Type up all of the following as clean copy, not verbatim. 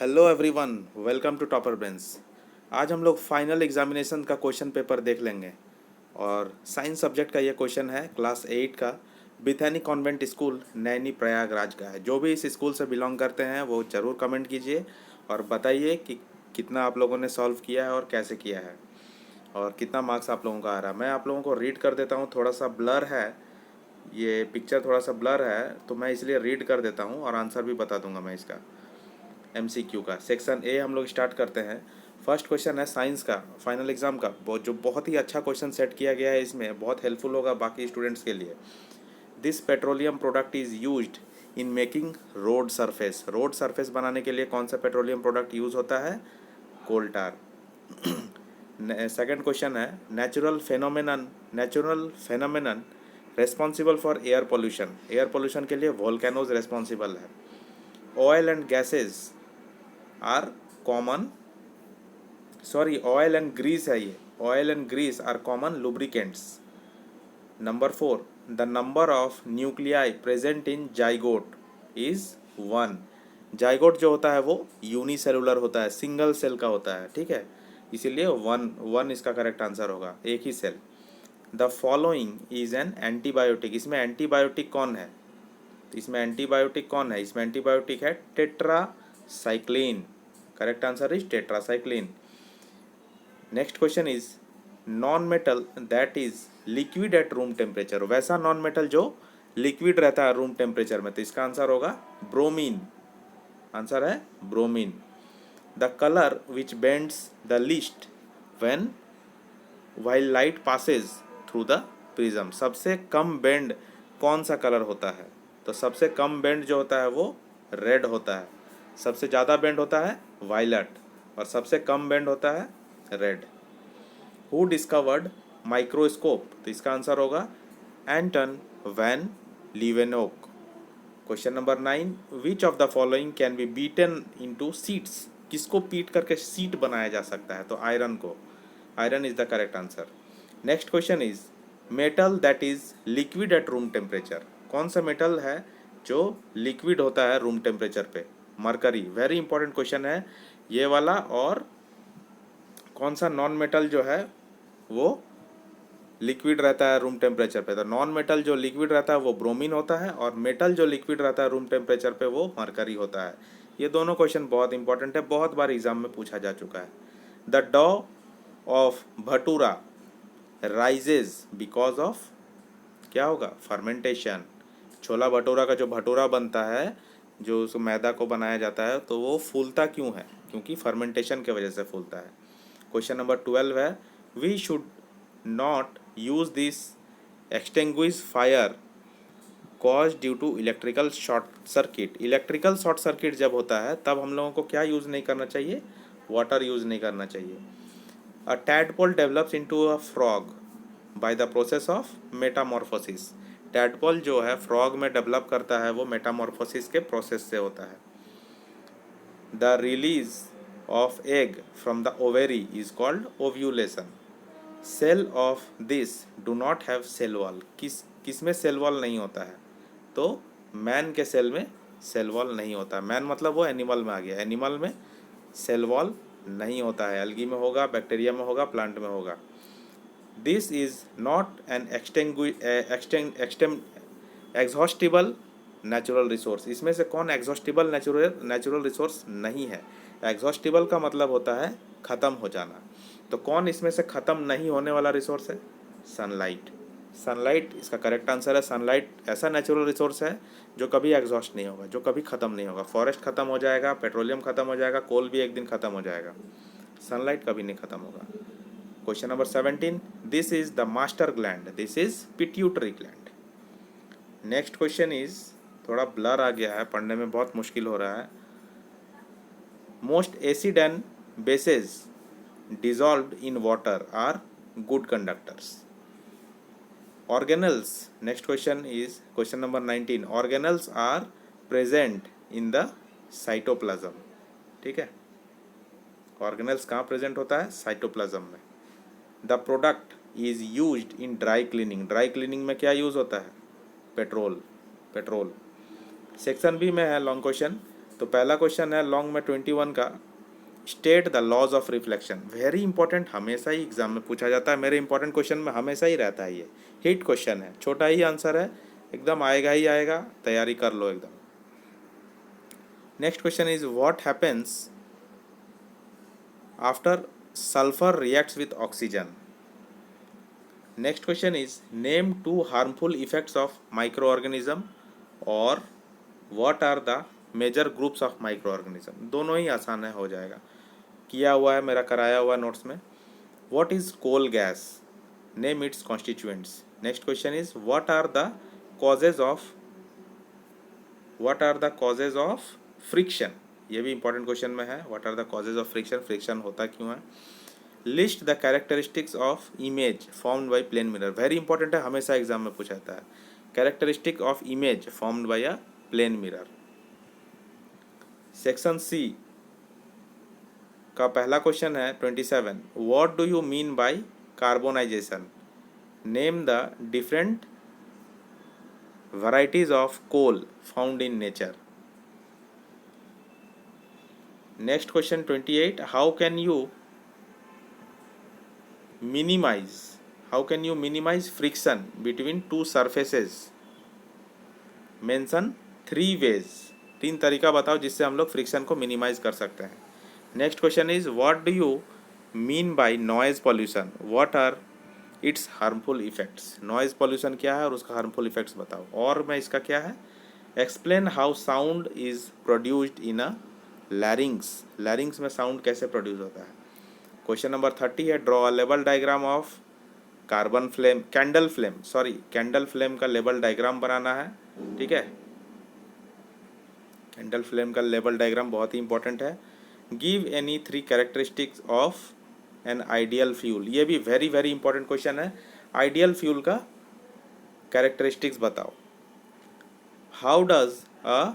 Hello everyone, welcome to topper brains. आज हम लोग फाइनल एग्जामिनेशन का क्वेश्चन पेपर देख लेंगे। और साइंस सब्जेक्ट का ये क्वेश्चन है क्लास 8 का। बिथैनी कॉन्वेंट स्कूल नैनी प्रयागराज का है। जो भी इस स्कूल से बिलोंग करते हैं वो ज़रूर कमेंट कीजिए और बताइए कि कितना आप लोगों ने सॉल्व किया है और कैसे किया है और कितना मार्क्स आप लोगों का आ रहा है। मैं आप लोगों को रीड कर देता हूँ, थोड़ा सा ब्लर है, ये पिक्चर थोड़ा सा ब्लर है तो मैं इसलिए रीड कर देता हूँ और आंसर भी बता दूंगा मैं इसका। एमसीक्यू का सेक्शन ए हम लोग स्टार्ट करते हैं। फर्स्ट क्वेश्चन है साइंस का, फाइनल एग्जाम का, जो बहुत ही अच्छा क्वेश्चन सेट किया गया है। इसमें बहुत हेल्पफुल होगा बाकी स्टूडेंट्स के लिए। This petroleum product is used in making road surface. Road surface बनाने के लिए कौन सा पेट्रोलियम प्रोडक्ट यूज़ होता है? Coal tar. सेकेंड क्वेश्चन है natural phenomenon responsible for air pollution. Air pollution के लिए वोल्केनोज रेस्पॉन्सिबल है। Oil and gases are common, sorry oil and grease है ये, oil and grease are common lubricants. Number 4, the number of nuclei present in zygote is 1। Zygote जो होता है वो unicellular होता है, सिंगल सेल का होता है, ठीक है, इसीलिए 1 इसका करेक्ट आंसर होगा, एक ही cell. The following is an antibiotic. इसमें एंटीबायोटिक कौन है? इसमें एंटीबायोटिक है tetracycline. Correct answer is tetracycline. Next question is non metal that is liquid at room temperature. वैसा नॉन मेटल जो लिक्विड रहता है रूम टेम्परेचर में, तो इसका आंसर होगा ब्रोमीन। आंसर है bromine. The colour which bends the least when white light passes through the prism. सबसे कम बेंड कौन सा कलर होता है? तो सबसे कम बेंड जो होता है वो रेड होता है। सबसे ज़्यादा बेंड होता है वायलट और सबसे कम बेंड होता है रेड। Who discovered microscope? तो इसका आंसर होगा Anton van Leeuwenhoek. Question number 9, which of the following can be beaten into sheets. किसको पीट करके सीट बनाया जा सकता है? तो आयरन को। Iron is the correct answer. Next question is metal that is liquid at room temperature. कौन सा मेटल है जो लिक्विड होता है रूम टेम्परेचर पे? मरकरी। वेरी इंपॉर्टेंट क्वेश्चन है ये वाला। और कौन सा नॉन मेटल जो है वो लिक्विड रहता है रूम टेम्परेचर पे? तो नॉन मेटल जो लिक्विड रहता है वो ब्रोमीन होता है और मेटल जो लिक्विड रहता है रूम टेम्परेचर पे वो मरकरी होता है। ये दोनों क्वेश्चन बहुत इंपॉर्टेंट है, बहुत बार एग्जाम में पूछा जा चुका है। द डॉ of bhatura rises because of, क्या होगा? फर्मेंटेशन। छोला भटूरा का जो भटूरा बनता है, जो उस मैदा को बनाया जाता है, तो वो फूलता क्यों है? क्योंकि फर्मेंटेशन के वजह से फूलता है। क्वेश्चन नंबर 12 है we should not use this extinguish fire cause due to electrical short circuit. Electrical short circuit जब होता है तब हम लोगों को क्या यूज़ नहीं करना चाहिए? वाटर यूज़ नहीं करना चाहिए। A tadpole develops into a frog by the process of metamorphosis. Tadpole जो है फ्रॉग में डेवलप करता है वो मेटामॉर्फोसिस के प्रोसेस से होता है। The release of egg from the ovary is called ovulation. Cell of this do not have cell wall. किस में सेल वॉल नहीं होता है? तो मैन के सेल में सेल वॉल नहीं होता है। मैन मतलब वो एनिमल में आ गया, एनिमल में सेल वॉल नहीं होता है। एल्गी में होगा, बैक्टीरिया में होगा, प्लांट में होगा। This is not an exhaustible natural resource. इसमें से कौन एग्जॉस्टिबल नेचुरल रिसोर्स नहीं है? एग्जॉस्टिबल का मतलब होता है ख़त्म हो जाना। तो कौन इसमें से ख़त्म नहीं होने वाला रिसोर्स है? सनलाइट। सनलाइट इसका करेक्ट आंसर है। सनलाइट ऐसा नेचुरल रिसोर्स है जो कभी एग्जॉस्ट नहीं होगा, जो कभी ख़त्म नहीं होगा। फॉरेस्ट ख़त्म हो जाएगा, पेट्रोलियम ख़त्म हो जाएगा, कोल भी एक दिन ख़त्म हो जाएगा, सनलाइट कभी नहीं ख़त्म होगा। Question number 17, this is the master gland, this is pituitary gland. Next question is, थोड़ा ब्लर आ गया है, पढ़ने में बहुत मुश्किल हो रहा है। Most acid and bases dissolved in water are good conductors. Organelles, next question is question number 19, organelles are present in the cytoplasm। ठीक है, ऑर्गेनल्स कहाँ प्रेजेंट होता है? साइटोप्लाज्म में। The product is used in dry cleaning. Dry cleaning में क्या use होता है? पेट्रोल। पेट्रोल। सेक्शन बी में है लॉन्ग क्वेश्चन, तो पहला क्वेश्चन है लॉन्ग में 21 का, state the laws of reflection. Very important, हमेशा ही एग्जाम में पूछा जाता है, मेरे इंपॉर्टेंट क्वेश्चन में हमेशा ही रहता है, ये हिट क्वेश्चन है, छोटा ही आंसर है, एकदम आएगा ही आएगा, तैयारी कर लो एकदम। Next question is what happens after sulphur reacts with oxygen. Next question is name 2 harmful effects of micro organism और what are the major groups of micro organism. दोनों ही आसान है, हो जाएगा, किया हुआ है मेरा, कराया हुआ नोट्स में। What is coal gas, name its constituents. Next question is what are the causes of friction, ये भी इंपॉर्टेंट क्वेश्चन में है, what are the causes of friction, friction होता क्यों है। List the characteristics of image formed by plane mirror, very important है, हमेशा exam में पूछा जाता है, characteristic of image formed by a plane mirror. Section C का पहला क्वेश्चन है 27, what do you mean bye carbonisation, name the different varieties of coal found in nature. Next question 28, how can you minimize friction between two surfaces, mention 3 ways, 3 तरीका बताओ जिससे हम लोग friction को minimise कर सकते हैं। Next question is what do you mean by noise pollution, what are its harmful effects, noise pollution क्या है और उसका हार्मफुल इफेक्ट्स बताओ। और मैं इसका क्या है, explain how sound is produced in अ लैरिंग्स, लैरिंग्स में साउंड कैसे प्रोड्यूस होता है। क्वेश्चन नंबर 30 है ड्रॉ अ लेवल डायग्राम ऑफ कैंडल फ्लेम का लेवल डायग्राम बनाना है, ठीक है, कैंडल फ्लेम का लेवल डायग्राम बहुत ही इंपॉर्टेंट है। Give any 3 characteristics of an ideal fuel, ये भी वेरी वेरी इंपॉर्टेंट क्वेश्चन है, आइडियल फ्यूल का कैरेक्टरिस्टिक्स बताओ। How does a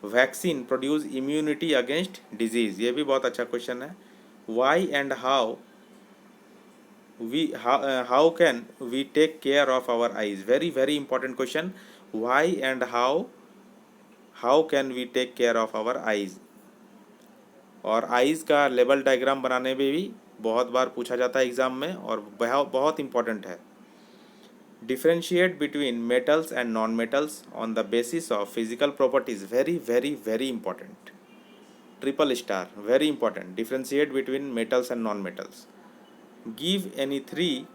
vaccine produce immunity against disease, ये भी बहुत अच्छा क्वेश्चन है। Why and how can we take care of our eyes, very very important question, why and how can we take care of our eyes. और eyes का लेवल diagram बनाने में भी बहुत बार पूछा जाता है एग्ज़ाम में और बहुत इंपॉर्टेंट है। Differentiate between metals and non metals on the basis of physical properties, very very very important, triple star, very important, differentiate between metals and non metals. Give any 3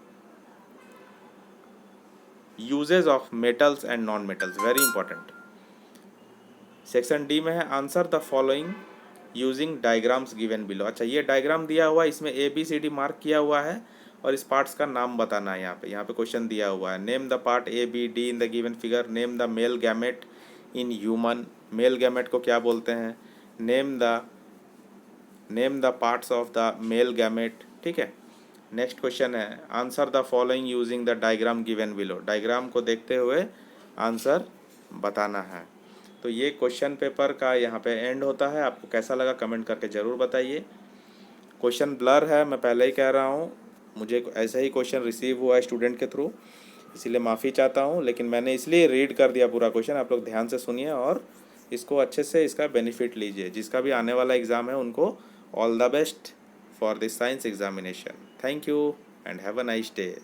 uses of metals and non metals, very important. Section D में है answer the following using diagrams given below. अच्छा, ये diagram दिया हुआ है, इसमें ABCD mark किया हुआ है और इस पार्ट्स का नाम बताना है। यहाँ पे क्वेश्चन दिया हुआ है, name the part A, B, D in the given figure, name the male gamete in human, male gamete को क्या बोलते हैं, name the parts of the male gamete, ठीक है। नेक्स्ट क्वेश्चन है answer the following using the diagram given below, diagram को देखते हुए आंसर बताना है। तो ये क्वेश्चन पेपर का यहाँ पे एंड होता है। आपको कैसा लगा कमेंट करके ज़रूर बताइए। क्वेश्चन ब्लर है, मैं पहले ही कह रहा हूँ, मुझे ऐसा ही क्वेश्चन रिसीव हुआ है स्टूडेंट के थ्रू, इसीलिए माफ़ी चाहता हूँ, लेकिन मैंने इसलिए रीड कर दिया पूरा क्वेश्चन। आप लोग ध्यान से सुनिए और इसको अच्छे से इसका बेनिफिट लीजिए। जिसका भी आने वाला एग्ज़ाम है उनको all the best for this science examination. Thank you and have a nice day.